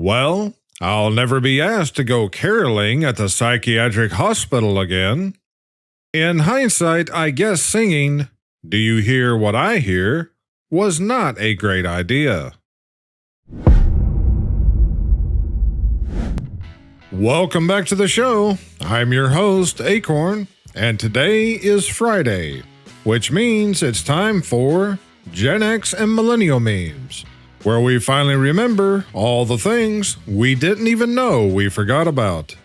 Well, I'll never be asked to go caroling at the psychiatric hospital again. In hindsight, I guess singing, "Do You Hear What I Hear?" was not a great idea. Welcome back to the show. I'm your host, Akorn, and today is Friday, which means it's time for Gen X and Millennial Memes, where we finally remember all the things we didn't even know we forgot about.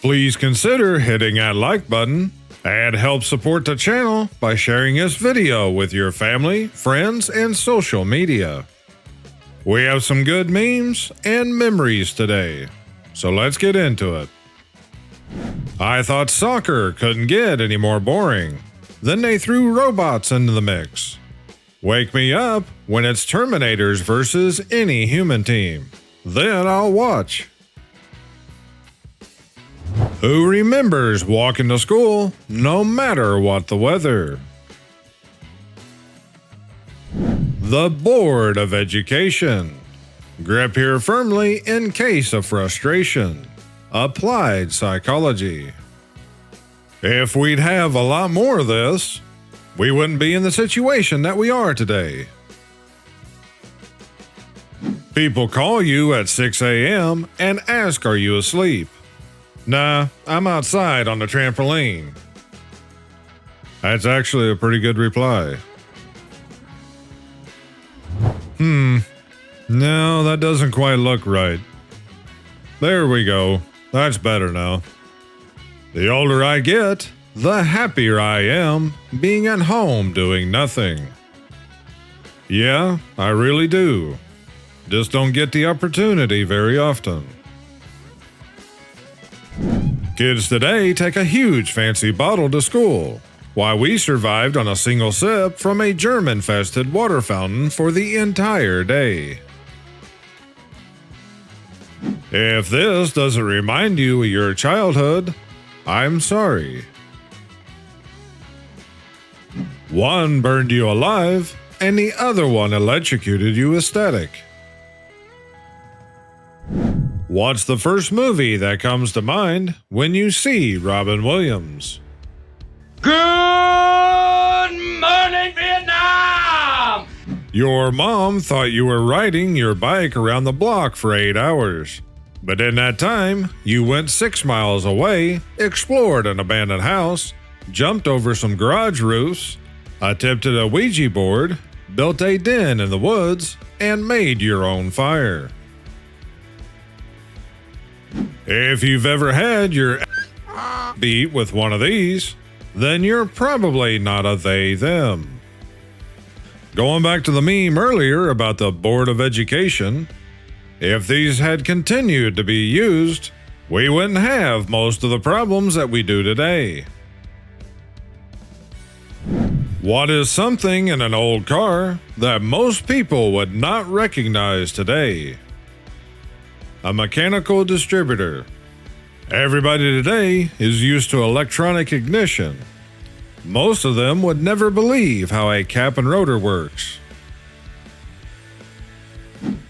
Please consider hitting that like button and help support the channel by sharing this video with your family, friends, and social media. We have some good memes and memories today, so let's get into it. I thought soccer couldn't get any more boring. Then they threw robots into the mix. Wake me up when it's Terminators versus any human team. Then I'll watch. Who remembers walking to school no matter what the weather? The Board of Education. Grip here firmly in case of frustration. Applied psychology. If we'd have a lot more of this, we wouldn't be in the situation that we are today. People call you at 6 a.m. and ask, "Are you asleep?" "Nah, I'm outside on the trampoline." That's actually a pretty good reply. No, that doesn't quite look right. There we go. That's better now. The older I get, the happier I am being at home doing nothing. Yeah, I really do. Just don't get the opportunity very often. Kids today take a huge fancy bottle to school, while we survived on a single sip from a germ-infested water fountain for the entire day. If this doesn't remind you of your childhood, I'm sorry. One burned you alive, and the other one electrocuted you with static. What's the first movie that comes to mind when you see Robin Williams? Good morning, Vietnam! Your mom thought you were riding your bike around the block for 8 hours. But in that time, you went 6 miles away, explored an abandoned house, jumped over some garage roofs, attempted a Ouija board, built a den in the woods, and made your own fire. If you've ever had your beat with one of these, then you're probably not a they/them. Going back to the meme earlier about the Board of Education, if these had continued to be used, we wouldn't have most of the problems that we do today. What is something in an old car that most people would not recognize today? A mechanical distributor. Everybody today is used to electronic ignition. Most of them would never believe how a cap and rotor works.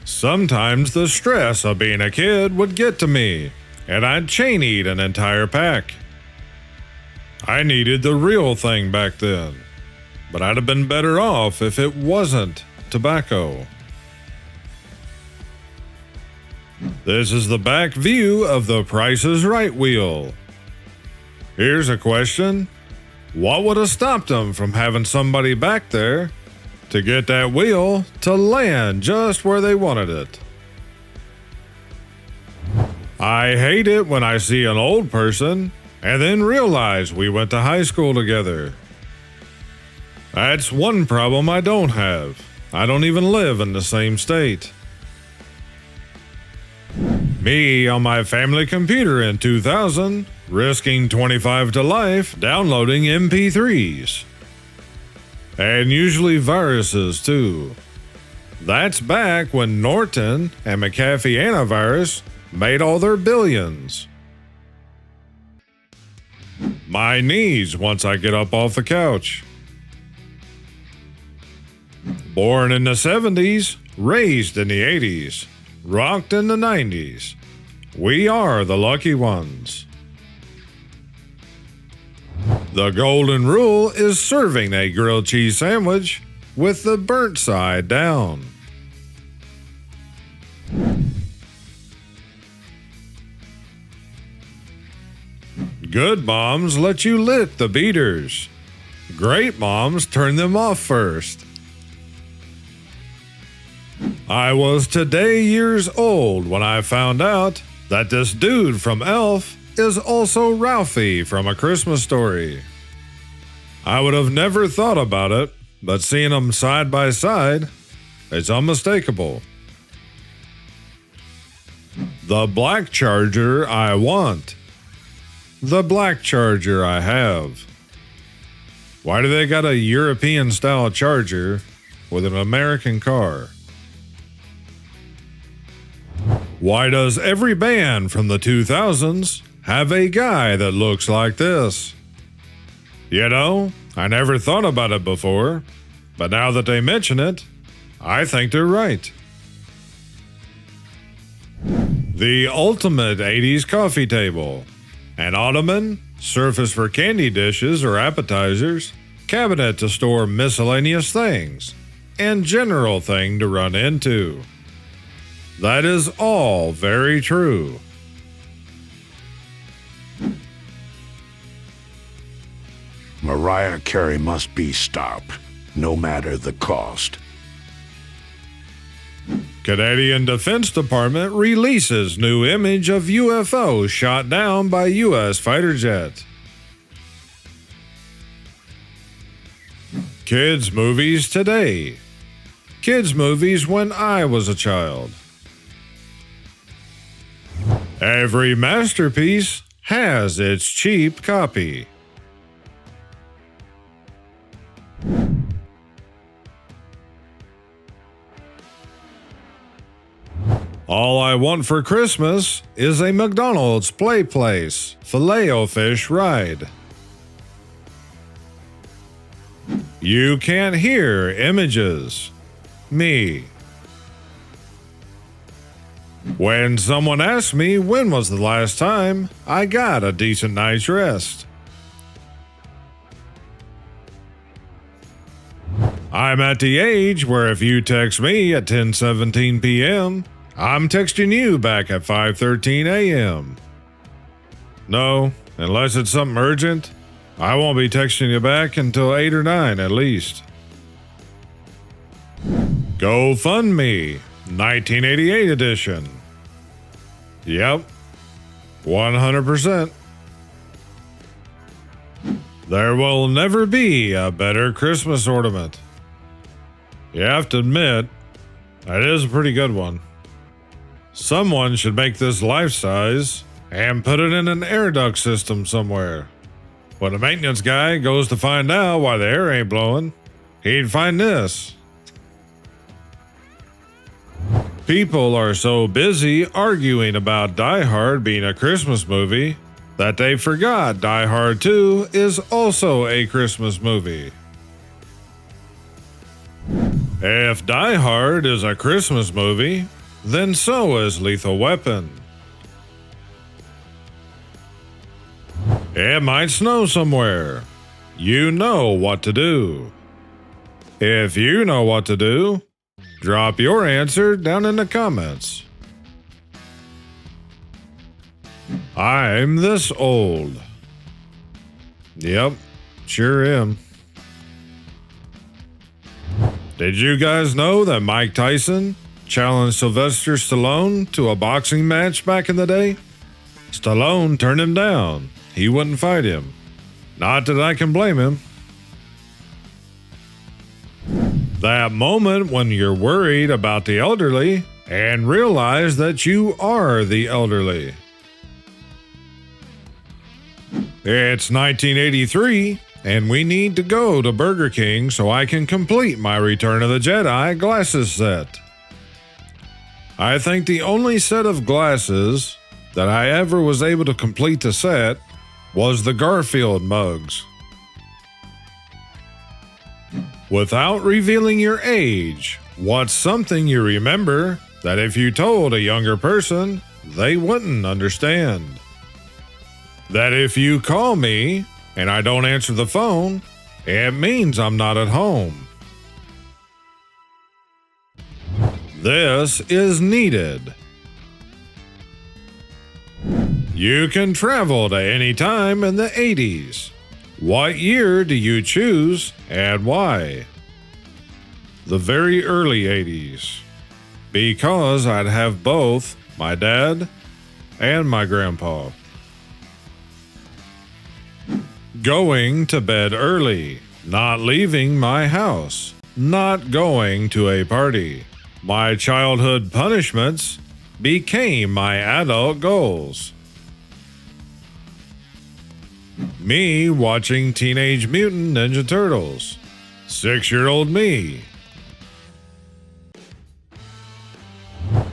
Sometimes the stress of being a kid would get to me, and I'd chain eat an entire pack. I needed the real thing back then, but I'd have been better off if it wasn't tobacco. This is the back view of the Price is Right wheel. Here's a question. What would have stopped them from having somebody back there to get that wheel to land just where they wanted it? I hate it when I see an old person and then realize we went to high school together. That's one problem I don't have. I don't even live in the same state. Me on my family computer in 2000, risking 25 to life downloading MP3s. And usually viruses too. That's back when Norton and McAfee Antivirus made all their billions. My knees once I get up off the couch. Born in the 70s, raised in the 80s. rocked in the 90s. We are the lucky ones. The golden rule is serving a grilled cheese sandwich with the burnt side down. Good moms let you lick the beaters. Great moms turn them off first. I was today years old when I found out that this dude from Elf is also Ralphie from A Christmas Story. I would have never thought about it, but seeing them side by side, it's unmistakable. The black charger I want. The black charger I have. Why do they got a European-style charger with an American car? Why does every band from the 2000s have a guy that looks like this? You know, I never thought about it before, but now that they mention it, I think they're right. The ultimate 80s coffee table. An ottoman, surface for candy dishes or appetizers, cabinet to store miscellaneous things, and general thing to run into. That is all very true. Mariah Carey must be stopped, no matter the cost. Canadian Defense Department releases new image of UFO shot down by U.S. fighter jet. Kids movies today. Kids movies when I was a child. Every masterpiece has its cheap copy. All I want for Christmas is a McDonald's play place Filet-O-Fish ride. You can't hear images. Me. When someone asks me when was the last time I got a decent night's rest. I'm at the age where if you text me at 10:17 p.m., I'm texting you back at 5:13 a.m. No, unless it's something urgent, I won't be texting you back until 8 or 9 at least. GoFundMe, 1988 edition. Yep, 100%. There will never be a better Christmas ornament. You have to admit, that is a pretty good one. Someone should make this life-size and put it in an air duct system somewhere. When the maintenance guy goes to find out why the air ain't blowing, he'd find this. People are so busy arguing about Die Hard being a Christmas movie that they forgot Die Hard 2 is also a Christmas movie. If Die Hard is a Christmas movie, then so is Lethal Weapon. It might snow somewhere. You know what to do. If you know what to do, drop your answer down in the comments. I'm this old. Yep, sure am. Did you guys know that Mike Tyson challenged Sylvester Stallone to a boxing match back in the day? Stallone turned him down. He wouldn't fight him. Not that I can blame him. That moment when you're worried about the elderly and realize that you are the elderly. It's 1983, and we need to go to Burger King so I can complete my Return of the Jedi glasses set. I think the only set of glasses that I ever was able to complete the set was the Garfield mugs. Without revealing your age, what's something you remember that if you told a younger person, they wouldn't understand. That if you call me and I don't answer the phone, it means I'm not at home. This is needed. You can travel to any time in the 80s. What year do you choose and why? The very early 80s. Because I'd have both my dad and my grandpa. Going to bed early. Not leaving my house. Not going to a party. My childhood punishments became my adult goals. Me watching Teenage Mutant Ninja Turtles. 6-year-old me.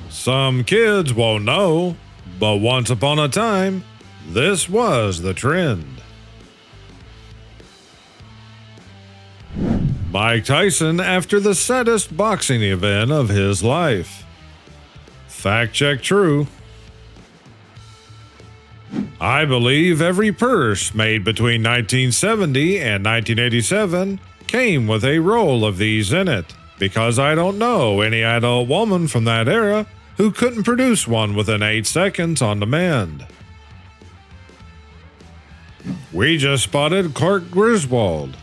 Some kids won't know, but once upon a time, this was the trend. Mike Tyson after the saddest boxing event of his life. Fact check true. I believe every purse made between 1970 and 1987 came with a roll of these in it, because I don't know any adult woman from that era who couldn't produce one within 8 seconds on demand. We just spotted Clark Griswold.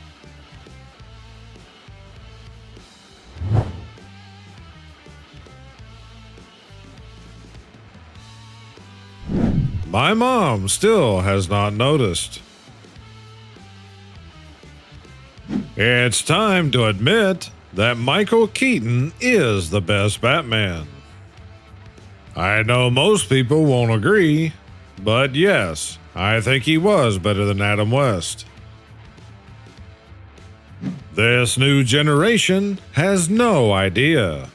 My mom still has not noticed. It's time to admit that Michael Keaton is the best Batman. I know most people won't agree, but yes, I think he was better than Adam West. This new generation has no idea.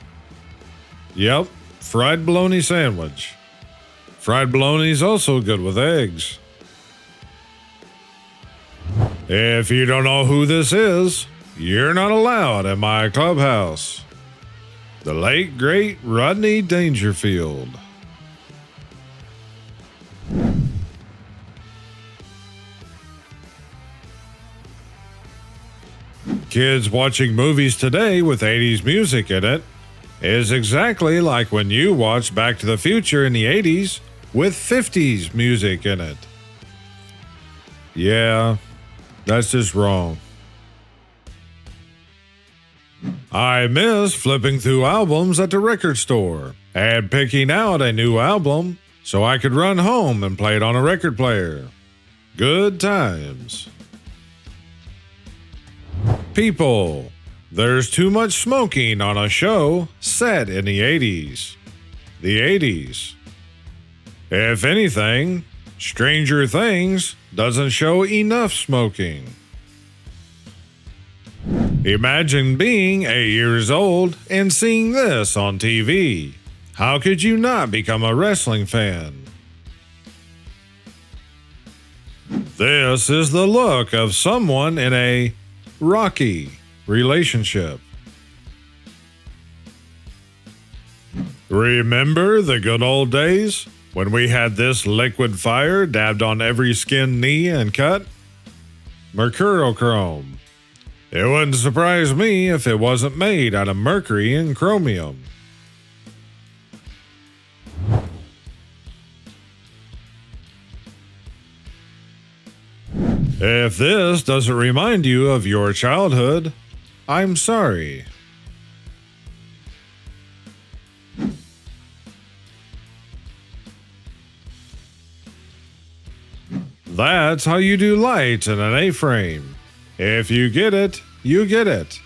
Yep, fried bologna sandwich. Fried bologna's also good with eggs. If you don't know who this is, you're not allowed at my clubhouse. The late, great Rodney Dangerfield. Kids watching movies today with 80s music in it is exactly like when you watched Back to the Future in the 80s with 50s music in it. Yeah, that's just wrong. I miss flipping through albums at the record store and picking out a new album so I could run home and play it on a record player. Good times. People, there's too much smoking on a show set in the 80s. The 80s. If anything, Stranger Things doesn't show enough smoking. Imagine being 8 years old and seeing this on TV. How could you not become a wrestling fan? This is the look of someone in a rocky relationship. Remember the good old days when we had this liquid fire dabbed on every skin, knee, and cut? Mercurochrome. It wouldn't surprise me if it wasn't made out of mercury and chromium. If this doesn't remind you of your childhood, I'm sorry. That's how you do lights in an A-frame. If you get it, you get it.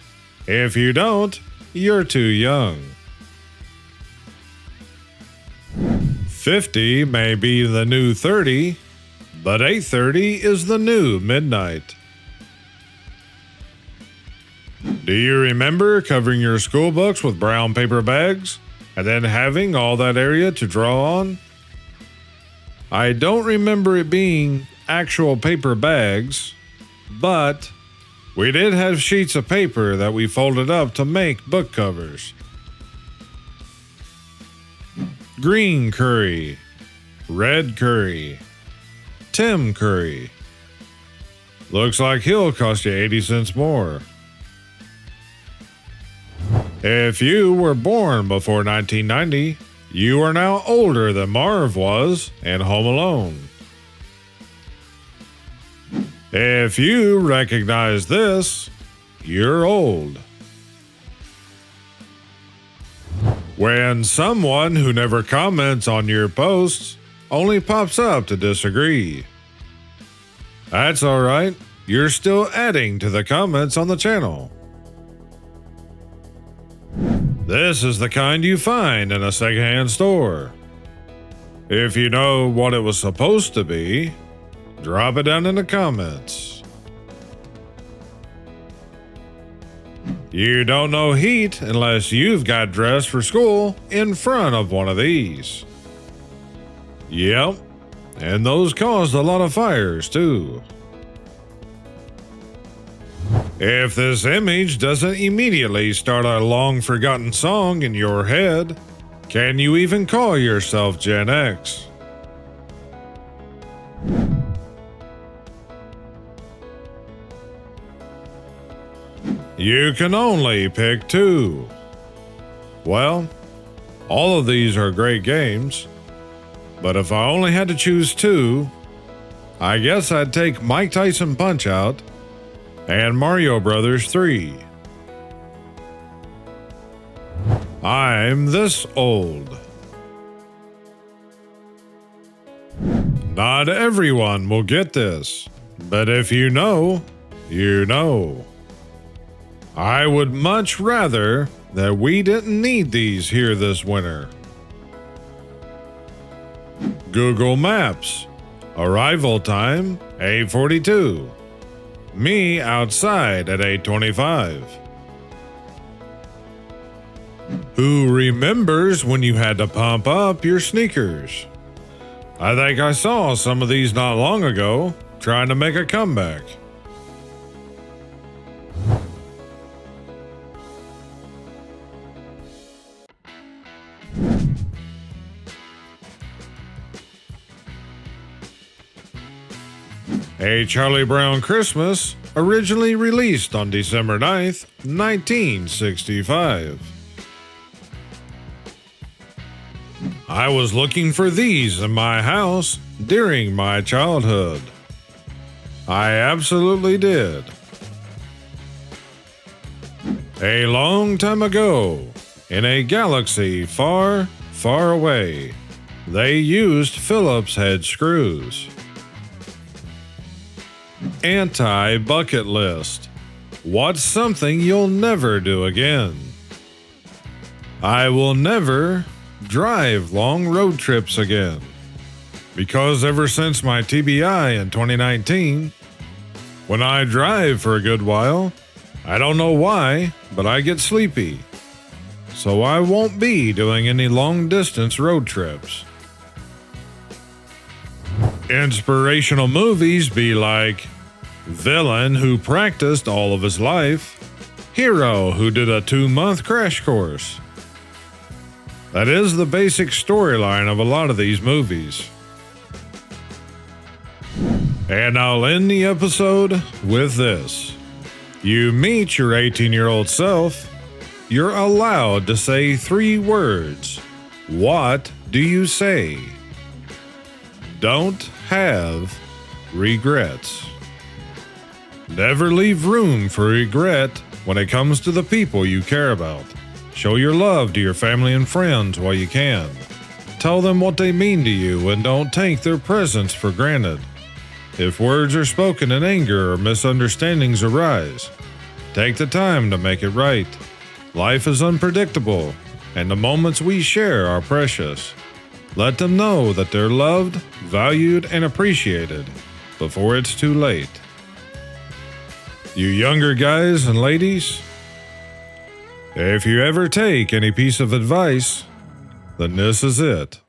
If you don't, you're too young. 50 may be the new 30, but 8:30 is the new midnight. Do you remember covering your school books with brown paper bags and then having all that area to draw on? I don't remember it being actual paper bags, but we did have sheets of paper that we folded up to make book covers. green curry, red curry, Tim curry. Looks like he'll cost you 80 cents more. If you were born before 1990, you are now older than Marv was in Home Alone. If you recognize this, you're old. When someone who never comments on your posts only pops up to disagree. That's alright, you're still adding to the comments on the channel. This is the kind you find in a secondhand store. If you know what it was supposed to be, drop it down in the comments. You don't know heat unless you've got dressed for school in front of one of these. Yep, and those caused a lot of fires too. If this image doesn't immediately start a long-forgotten song in your head, can you even call yourself Gen X? You can only pick two. Well, all of these are great games, but if I only had to choose two, I guess I'd take Mike Tyson Punch-Out and Mario Brothers 3. I'm this old. Not everyone will get this, but if you know, you know. I would much rather that we didn't need these here this winter. Google Maps. Arrival time 8:42. Me outside at 8:25. Who remembers when you had to pump up your sneakers? I think I saw some of these not long ago, trying to make a comeback. A Charlie Brown Christmas, originally released on December 9th, 1965. I was looking for these in my house during my childhood. I absolutely did. A long time ago, in a galaxy far, far away, they used Phillips head screws. Anti-bucket list. What's something you'll never do again? I will never drive long road trips again. Because ever since my TBI in 2019, when I drive for a good while, I don't know why, but I get sleepy. So I won't be doing any long distance road trips. Inspirational movies be like villain who practiced all of his life, hero who did a 2-month crash course. That is the basic storyline of a lot of these movies. And I'll end the episode with this. You meet your 18-year-old self, you're allowed to say 3 words. What do you say? Don't have regrets. Never leave room for regret when it comes to the people you care about. Show your love to your family and friends while you can. Tell them what they mean to you and don't take their presence for granted. If words are spoken in anger or misunderstandings arise, take the time to make it right. Life is unpredictable, and the moments we share are precious. Let them know that they're loved, valued, and appreciated before it's too late. You younger guys and ladies, if you ever take any piece of advice, then this is it.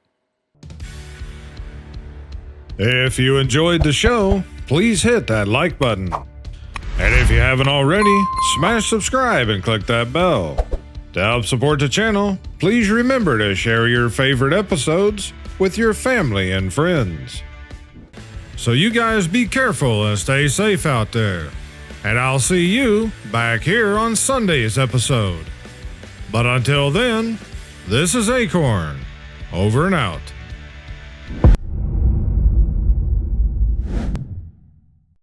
If you enjoyed the show, please hit that like button. And if you haven't already, smash subscribe and click that bell. To help support the channel, please remember to share your favorite episodes with your family and friends. So you guys be careful and stay safe out there. And I'll see you back here on Sunday's episode. But until then, this is Akorn, over and out.